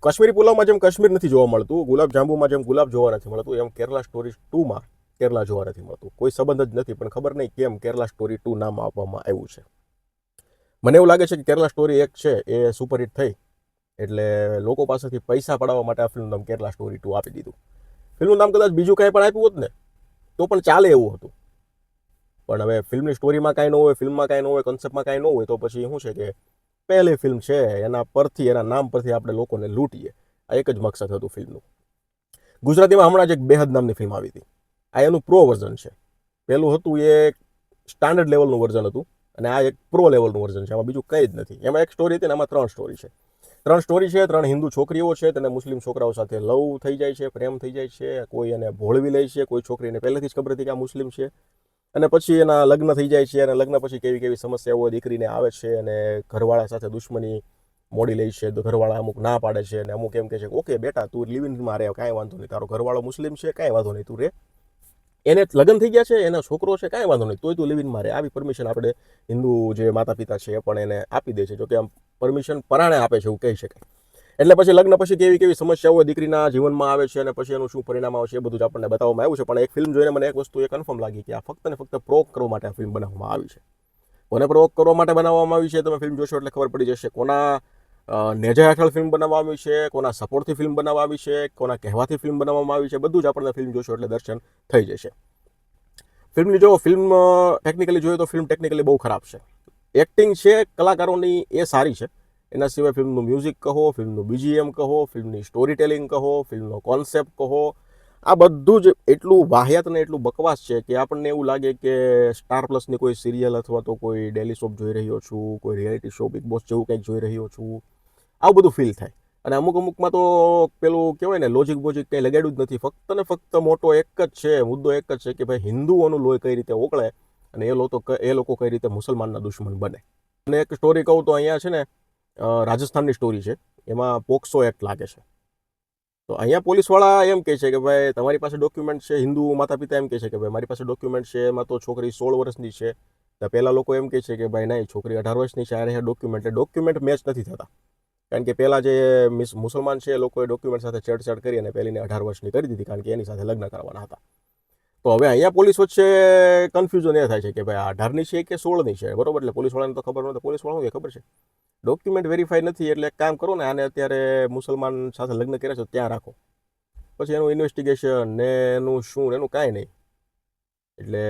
કાશ્મીરી પુલાવમાં જેમ કાશ્મીર નથી જોવા મળતું, ગુલાબ જાંબુમાં જેમ ગુલાબ જોવા નથી મળતું, એમ કેરલા સ્ટોરી 2માં કેરલા જોવા નથી મળતું. કોઈ સંબંધ જ નથી, પણ ખબર નહીં કેમ કેરલા સ્ટોરી 2 નામ આપવામાં આવ્યું છે. મને એવું લાગે છે કે કેરલા સ્ટોરી 1 છે એ સુપરહિટ થઈ, એટલે લોકો પાસેથી પૈસા પડાવવા માટે આ ફિલ્મનું નામ કેરલા સ્ટોરી 2 આપી દીધું. ફિલ્મનું નામ કદાચ બીજું કાંઈ પણ આપ્યું હોત ને તો પણ ચાલે એવું હતું, પણ હવે ફિલ્મની સ્ટોરીમાં કાંઈ ન હોય, ફિલ્મમાં કાંઈ ન હોય, કોન્સેપ્ટમાં કાંઈ ન હોય, તો પછી શું છે કે પહેલી ફિલ્મ છે એના પરથી, એના નામ પરથી આપણે લોકોને લૂંટીએ. આ એક જ મકસદ હતું ફિલ્મનું. ગુજરાતીમાં હમણાં જ એક બેહદ નામની ફિલ્મ આવી હતી. આ એનું પ્રો વર્ઝન છે. પહેલું હતું એ સ્ટાન્ડર્ડ લેવલનું વર્ઝન હતું, અને આ એક પ્રો લેવલનું વર્ઝન છે. આમાં બીજું કંઈ જ નથી. એમાં એક સ્ટોરી હતી ને આમાં 3 સ્ટોરી છે. 3 સ્ટોરી છે. 3 હિન્દુ છોકરીઓ છે, તેને મુસ્લિમ છોકરાઓ સાથે લવ થઈ જાય છે, પ્રેમ થઈ જાય છે, કોઈ એને ભોળવી લે છે, કોઈ છોકરીને પહેલેથી જ ખબર હતી કે આ મુસ્લિમ છે, અને પછી એના લગ્ન થઈ જાય છે, અને લગ્ન પછી કેવી કેવી સમસ્યાઓ દીકરીને આવે છે, અને ઘરવાળા સાથે દુશ્મની મોડી લે છે. તો ઘરવાળા અમુક ના પાડે છે, અને અમુક એમ કહે છે કે ઓકે બેટા તું લિવિંગમાં રહે, કાંઈ વાંધો નહીં, તારો ઘરવાળો મુસ્લિમ છે, કાંઈ વાંધો નહીં, તું રહે, એને લગ્ન થઈ ગયા છે, એના છોકરો છે, કાંઈ વાંધો નહીં, તોય તું લિવિંગમાં રહે. આવી પરમિશન આપણે હિન્દુ જે માતા પિતા છે એ પણ એને આપી દે છે, જોકે આમ પરમિશન પરાણે આપે છે એવું કહી શકાય. એટલે પછી લગ્ન પછી કેવી કેવી સમસ્યાઓ દીકરીના જીવનમાં આવે છે, અને પછી એનું શું પરિણામ આવે છે એ બધું જ આપણને બતાવવામાં આવ્યું છે. પણ એક ફિલ્મ જોઈને મને એક વસ્તુ એ કન્ફર્મ લાગી કે આ ફક્ત ને ફક્ત પ્રોવોક કરવા માટે આ ફિલ્મ બનાવવામાં આવી છે. કોને પ્રોવોક કરવા માટે બનાવવામાં આવી છે તમે ફિલ્મ જોશો એટલે ખબર પડી જશે. કોના નેજા હેઠળ ફિલ્મ બનાવવામાં આવી છે, કોના સપોર્ટથી ફિલ્મ બનાવવામાં આવી છે, કોના કહેવાથી ફિલ્મ બનાવવામાં આવી છે, બધું જ આપણને ફિલ્મ જોશો એટલે દર્શન થઈ જશે. ફિલ્મની જો ફિલ્મ ટેકનિકલી જોઈએ તો ફિલ્મ ટેકનિકલી બહુ ખરાબ છે. એક્ટિંગ છે કલાકારોની એ સારી છે, એના સિવાય ફિલ્મનું મ્યુઝિક કહો, ફિલ્મનું બીજીએમ કહો, ફિલ્મની સ્ટોરી ટેલિંગ કહો, ફિલ્મનો કોન્સેપ્ટ કહો, આ બધું જ એટલું વાહિયાત ને એટલું બકવાસ છે કે આપણને એવું લાગે કે સ્ટાર પ્લસની કોઈ સિરિયલ અથવા તો કોઈ ડેલી સોપ જોઈ રહ્યો છું, કોઈ રિયાલિટી શો બિગ બોસ જેવું કંઈક જોઈ રહ્યો છું, આવું બધું ફીલ થાય. અને અમુકમાં તો પેલું કહેવાય ને લોજિક બોજિક કંઈ લગાડ્યું જ નથી. ફક્ત ને ફક્ત મોટો એક જ છે, મુદ્દો એક જ છે કે ભાઈ હિન્દુઓનું લોહી કઈ રીતે ઓગળે, અને એ લોકો કઈ રીતે મુસલમાનના દુશ્મન બને. અને એક સ્ટોરી કહું તો અહીંયા છે ને રાજસ્થાનની સ્ટોરી છે, એમાં પોક્સો એક્ટ લાગે છે. તો અહીંયા પોલીસવાળા એમ કહે છે કે ભાઈ તમારી પાસે ડોક્યુમેન્ટ છે, હિન્દુ માતા પિતા એમ કહે છે કે ભાઈ મારી પાસે ડોક્યુમેન્ટ છે, એમાં તો છોકરી 16 વર્ષની છે. તો પહેલાં લોકો એમ કહે છે કે ભાઈ નહીં, છોકરી 18 વર્ષની છે, આ ડોક્યુમેન્ટ મેચ નથી થતા. કારણ કે પહેલાં જે મુસલમાન છે એ લોકોએ ડોક્યુમેન્ટ સાથે છેડછાડ કરી અને પહેલીને 18 વર્ષની કરી દીધી, કારણ કે એની સાથે લગ્ન કરવાના હતા. તો હવે અહીંયા પોલીસ વચ્ચે કન્ફ્યુઝન એ થાય છે કે ભાઈ 18ની છે કે 16ની છે, બરોબર? એટલે પોલીસવાળાને તો ખબર નહોતી. પોલીસવાળાને ખબર છે ડોક્યુમેન્ટ વેરીફાઈ નથી, એટલે એક કામ કરો ને, આને અત્યારે મુસલમાન સાથે લગ્ન કર્યા છે ત્યાં રાખો, પછી એનું ઇન્વેસ્ટિગેશન ને એનું શું એનું કાંઈ નહીં, એટલે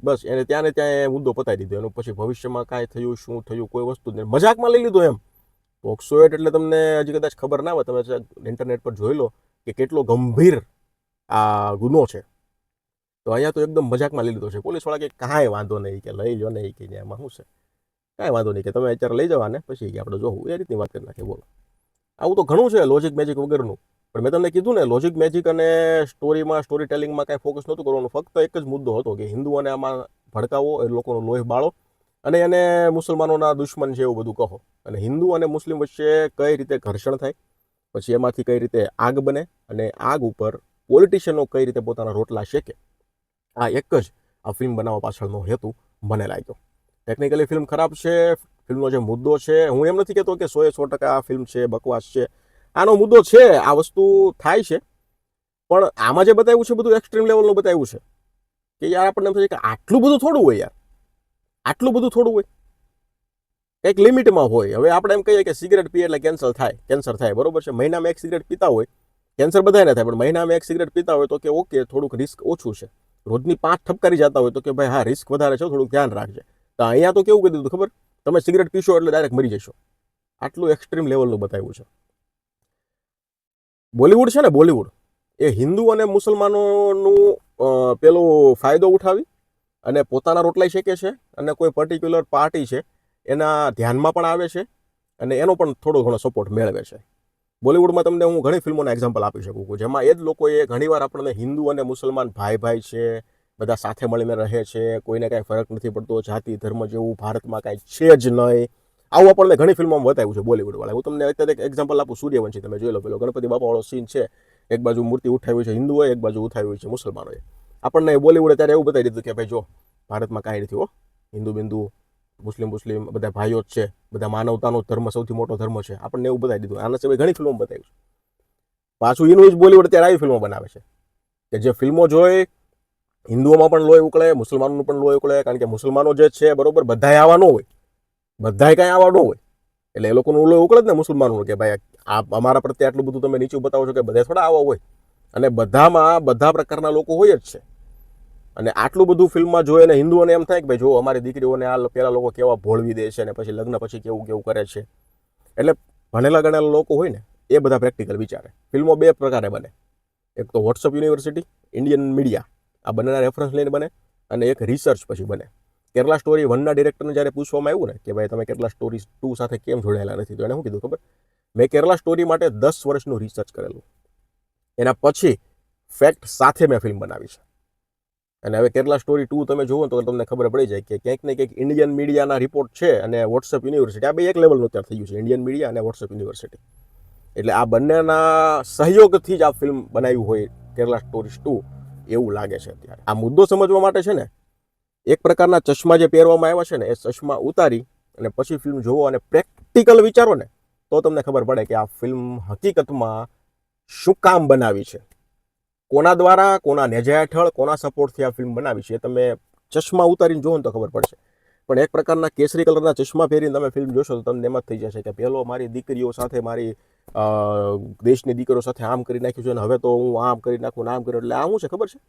બસ એને ત્યાં ને ત્યાં એ મુદ્દો પતાવી દીધો. એનું પછી ભવિષ્યમાં કાંઈ થયું, શું થયું, કોઈ વસ્તુ જ નહીં, મજાકમાં લઈ લીધો એમ. પોક્સો એક્ટ એટલે તમને હજી કદાચ ખબર ના હોય, તમે ઇન્ટરનેટ પર જોઈ લો કે કેટલો ગંભીર આ ગુનો છે. તો અહીંયા તો એકદમ મજાકમાં લઈ લીધો છે. પોલીસવાળા કે કાંઈ વાંધો નહીં, કે લઈ લો નહીં, કે એમાં શું છે, કાંઈ વાંધો નહીં, કે તમે અત્યારે લઈ જવાને પછી કે આપણે જોવું, એ રીતની વાત કરી નાખે. બોલો, આવું તો ઘણું છે લોજિક મેજિક વગરનું. પણ મેં તમને કીધું ને, લોજિક મેજિક અને સ્ટોરી ટેલિંગમાં કાંઈ ફોકસ નહોતું કરવાનું. ફક્ત એક જ મુદ્દો હતો કે હિન્દુઓને આમાં ભડકાવો, એ લોકોનો લોહી બાળો, અને એને મુસલમાનોના દુશ્મન છે એવું બધું કહો. અને હિન્દુ અને મુસ્લિમ વચ્ચે કઈ રીતે ઘર્ષણ થાય, પછી એમાંથી કઈ રીતે આગ બને, અને આગ ઉપર પોલિટિશિયનો કઈ રીતે પોતાના રોટલા શેકે, આ એક જ આ ફિલ્મ બનાવવા પાછળનો હેતુ મને લાગ્યો. ટેકનિકલી ફિલ્મ ખરાબ છે. ફિલ્મનો જે મુદ્દો છે, હું એમ નથી કહેતો કે 100% આ ફિલ્મ છે બકવાસ છે, આનો મુદ્દો છે, આ વસ્તુ થાય છે, પણ આમાં જે બતાવ્યું છે બધું એક્સ્ટ્રીમ લેવલનું બતાવ્યું છે કે યાર આપણને એમ થાય કે આટલું બધું થોડું હોય યાર, આટલું બધું થોડું હોય, કંઈક લિમિટમાં હોય. હવે આપણે એમ કહીએ કે સિગરેટ પીએ એટલે કેન્સર થાય, બરોબર છે? મહિનામાં એક સિગરેટ પીતા હોય, કેન્સર બધાને થાય, પણ મહિનામાં એક સિગરેટ પીતા હોય તો કે ઓકે થોડુંક રિસ્ક ઓછું છે. રોજની 5 ઠપકારી જતા હોય તો કે ભાઈ હા રિસ્ક વધારે છે, થોડુંક ધ્યાન રાખજે. તો અહીંયા તો કેવું કહી દીધું ખબર, તમે સિગરેટ પીશો એટલે ડાયરેક્ટ મરી જશો. આટલું એક્સ્ટ્રીમ લેવલનું બતાવ્યું છે. બોલિવૂડ છે ને, બોલિવૂડ એ હિન્દુ અને મુસલમાનોનું પેલો ફાયદો ઉઠાવી અને પોતાના રોટલાય શેકે છે, અને કોઈ પર્ટિક્યુલર પાર્ટી છે એના ધ્યાનમાં પણ આવે છે, અને એનો પણ થોડો ઘણો સપોર્ટ મેળવે છે. બોલિવૂડમાં તમને હું ઘણી ફિલ્મોના એક્ઝામ્પલ આપી શકું, જેમાં એ જ લોકોએ ઘણીવાર આપણને હિન્દુ અને મુસલમાન ભાઈ છે, બધા સાથે મળીને રહે છે, કોઈને કાંઈ ફરક નથી પડતો, જાતિ ધર્મ જેવું ભારતમાં કાંઈ છે જ નહીં, આવું આપણને ઘણી ફિલ્મોમાં બતાવ્યું છે બોલિવૂડવાળા. હું તમને અત્યારે એક એક્ઝામ્પલ આપું, સૂર્યવંશી તમે જોઈ લો. પેલો ગણપતિ બાપાવાળો સીન છે, એક બાજુ મૂર્તિ ઉઠાવી છે હિન્દુઓએ, એક બાજુ ઉઠાવી છે મુસલમાનોએ. આપણને બોલિવૂડે ત્યારે એવું બતાવી દીધું કે ભાઈ જો ભારતમાં કાંઈ નથી હો, હિન્દુ બિંદુ મુસ્લિમ બધા ભાઈઓ જ છે, બધા માનવતાનો ધર્મ સૌથી મોટો ધર્મ છે, આપણને એવું બતાવી દીધું. આના સિવાય ઘણી ફિલ્મો બતાવ્યું છે. પાછું એનું જ બોલીવુડ અત્યારે આવી ફિલ્મો બનાવે છે કે જે ફિલ્મો જોઈ હિન્દુઓમાં પણ લોહી ઉકળે, મુસલમાનોનું પણ લોહી ઉકળે, કારણ કે મુસલમાનો જે છે બરોબર બધાય આવા ન હોય, બધાય કાંઈ આવા ન હોય, એટલે એ લોકોનું લોહી ઉકળે જ ને મુસલમાનોનું કે ભાઈ આ અમારા પ્રત્યે આટલું બધું તમે નીચું બતાવો છો કે બધા થોડા આવા હોય, અને બધામાં બધા પ્રકારના લોકો હોય જ છે. અને આટલું બધું ફિલ્મમાં જોઈએ ને હિન્દુઓને એમ થાય કે ભાઈ જો અમારી દીકરીઓને આ પેલા લોકો કેવા ભોળવી દે છે ને પછી લગ્ન પછી કેવું કેવું કરે છે. એટલે ભણેલા ગણેલા લોકો હોય ને એ બધા પ્રેક્ટિકલ વિચારે. ફિલ્મો બે પ્રકારે બને, એક તો વોટ્સઅપ યુનિવર્સિટી, ઇન્ડિયન મીડિયા, આ બંનેના રેફરન્સ લઈને બને, અને એક રિસર્ચ પછી બને. કેરલા સ્ટોરી 1ના ડિરેક્ટરને જ્યારે પૂછવામાં આવ્યું ને કે ભાઈ તમે કેરલા સ્ટોરી 2 સાથે કેમ જોડાયેલા નથી, તો એને શું કીધું ખબર? મેં કેરલા સ્ટોરી માટે 10 વર્ષનું રિસર્ચ કરેલું, એના પછી ફેક્ટ સાથે મેં ફિલ્મ બનાવી છે. અને હવે કેરલા સ્ટોરી 2 તમે જુઓ તો તમને ખબર પડી જાય કે ક્યાંક ને ક્યાંક ઇન્ડિયન મીડિયાના રિપોર્ટ છે અને વોટ્સઅપ યુનિવર્સિટી, આ બે એક લેવલનું અત્યારે થઈ ગયું છે, ઇન્ડિયન મીડિયા અને વોટ્સઅપ યુનિવર્સિટી. એટલે આ બંનેના સહયોગથી જ આ ફિલ્મ બનાવ્યું હોય કેરલા સ્ટોરીઝ 2 એવું લાગે છે અત્યારે. આ મુદ્દો સમજવા માટે છે ને એક પ્રકારના ચશ્મા જે પહેરવામાં આવ્યા છે ને એ ચશ્મા ઉતારી અને પછી ફિલ્મ જોવો અને પ્રેક્ટિકલ વિચારો ને તો તમને ખબર પડે કે આ ફિલ્મ હકીકતમાં શું કામ બનાવી છે, કોના દ્વારા, કોના નેજા હેઠળ, કોના સપોર્ટથી આ ફિલ્મ બનાવી છે. તમે ચશ્મા ઉતારીને જોવો ને તો ખબર પડશે. પણ એક પ્રકારના કેસરી કલરના ચશ્મા પહેરીને તમે ફિલ્મ જોશો તો તમને એમ જ થઈ જશે કે પહેલો મારી દીકરીઓ સાથે, મારી દેશની દીકરીઓ સાથે આમ કરી નાખ્યું છે અને હવે તો હું આમ કરી નાખું, આમ કર્યું. એટલે આ શું છે ખબર છે?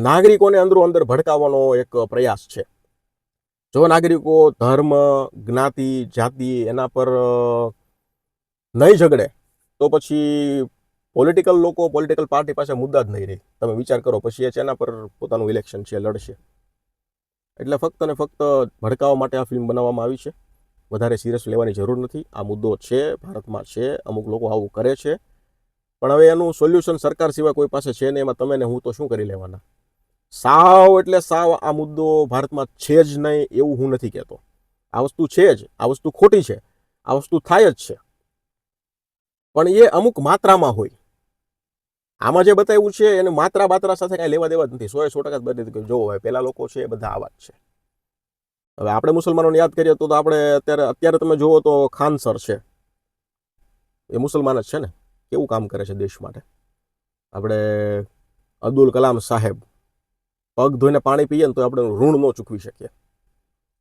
નાગરિકોને અંદરો અંદર ભડકાવવાનો એક પ્રયાસ છે. જો નાગરિકો ધર્મ, જ્ઞાતિ, જાતિ એના પર નહીં ઝઘડે તો પછી પોલિટિકલ લોકો, પોલિટિકલ પાર્ટી પાસે મુદ્દા જ નહીં રહી. તમે વિચાર કરો પછી એ એના પર પોતાનું ઇલેક્શન છે લડશે. એટલે ફક્ત ને ફક્ત ભડકાવવા માટે આ ફિલ્મ બનાવવામાં આવી છે. વધારે સિરિયસ લેવાની જરૂર નથી. આ મુદ્દો છે, ભારતમાં છે, અમુક લોકો આવું કરે છે, પણ હવે એનું સોલ્યુશન સરકાર સિવાય કોઈ પાસે છે નહીં. એમાં તમે ને હું તો શું કરી લેવાના? સાવ એટલે સાવ આ મુદ્દો ભારતમાં છે જ નહીં એવું હું નથી કહેતો. આ વસ્તુ છે જ, આ વસ્તુ ખોટી છે, આ વસ્તુ થાય જ છે, પણ એ અમુક માત્રામાં હોય. આમાં જે બતાવ્યું છે એને માત્રા બાત્રા સાથે કાંઈ લેવા દેવા જ નથી. 100% બધી જો હવે પેલા લોકો છે એ બધા આવા જ છે. હવે આપણે મુસલમાનોને યાદ કરીએ તો આપણે અત્યારે તમે જુઓ તો ખાન સર છે, એ મુસલમાન જ છે ને, કેવું કામ કરે છે દેશ માટે. આપણે અબ્દુલ કલામ સાહેબ પગ ધોઈને પાણી પીએ ને તો આપણે ઋણ ન ચૂકવી શકીએ.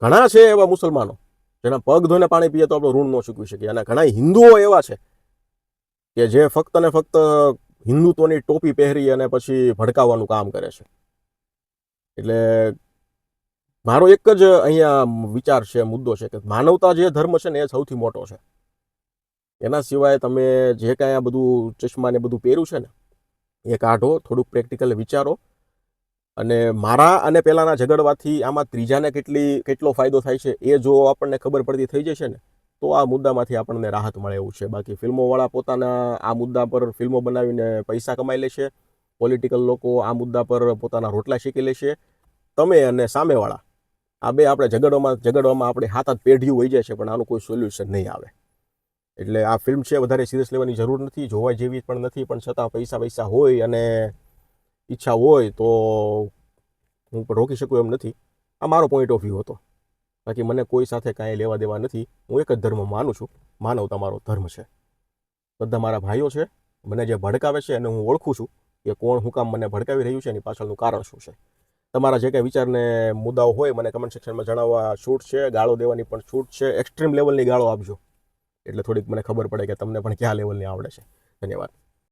ઘણા છે એવા મુસલમાનો જેના પગ ધોઈને પાણી પીએ તો આપણે ઋણ ન ચૂકવી શકીએ. અને ઘણા હિન્દુઓ એવા છે કે જે ફક્ત ને ફક્ત હિન્દુત્વની ટોપી પહેરી અને પછી ભડકાવવાનું કામ કરે છે. એટલે મારો એક જ અહીંયા વિચાર છે, મુદ્દો છે કે માનવતા જે ધર્મ છે ને એ સૌથી મોટો છે. એના સિવાય તમે જે કાંઈ આ બધું ચશ્મા ને બધું પહેર્યું છે ને એ કાઢો, થોડુંક પ્રેક્ટિકલ વિચારો. અને મારા અને પેલાના ઝઘડવાથી આમાં ત્રીજાને કેટલો ફાયદો થાય છે એ જો આપણને ખબર પડતી થઈ જશે ને તો આ મુદ્દામાંથી આપણને રાહત મળે એવું છે. બાકી ફિલ્મોવાળા પોતાના આ મુદ્દા પર ફિલ્મો બનાવીને પૈસા કમાઈ લેશે, પોલિટિકલ લોકો આ મુદ્દા પર પોતાના રોટલા શીખી લેશે. તમે અને સામેવાળા આ બે આપણે ઝઘડવામાં આપણે હાથ પેઢીઓ વહી જાય છે, પણ આનું કોઈ સોલ્યુશન નહીં આવે. એટલે આ ફિલ્મ છે વધારે સિરિયસ લેવાની જરૂર નથી, જોવા જેવી પણ નથી, પણ છતાં પૈસા હોય અને ઈચ્છા હોય તો હું પણ રોકી શકું એમ નથી. આ મારો પોઈન્ટ ઓફ વ્યૂ હતો. બાકી મને કોઈ સાથે કાંઈ લેવા દેવા નથી. હું એક જ ધર્મ માનું છું, માનવતા મારો ધર્મ છે. બધા મારા ભાઈઓ છે. મને જે ભડકાવે છે અને હું ઓળખું છું કે કોણ હું કામ મને ભડકાવી રહ્યું છે એની પાછળનું કારણ શું છે. તમારા જે કંઈ વિચારને મુદ્દાઓ હોય મને કમેન્ટ સેક્શનમાં જણાવવા છૂટ છે, ગાળો દેવાની પણ છૂટ છે. એક્સ્ટ્રીમ લેવલની ગાળો આપજો એટલે થોડીક મને ખબર પડે કે તમને પણ કયા લેવલની આવડે છે. ધન્યવાદ.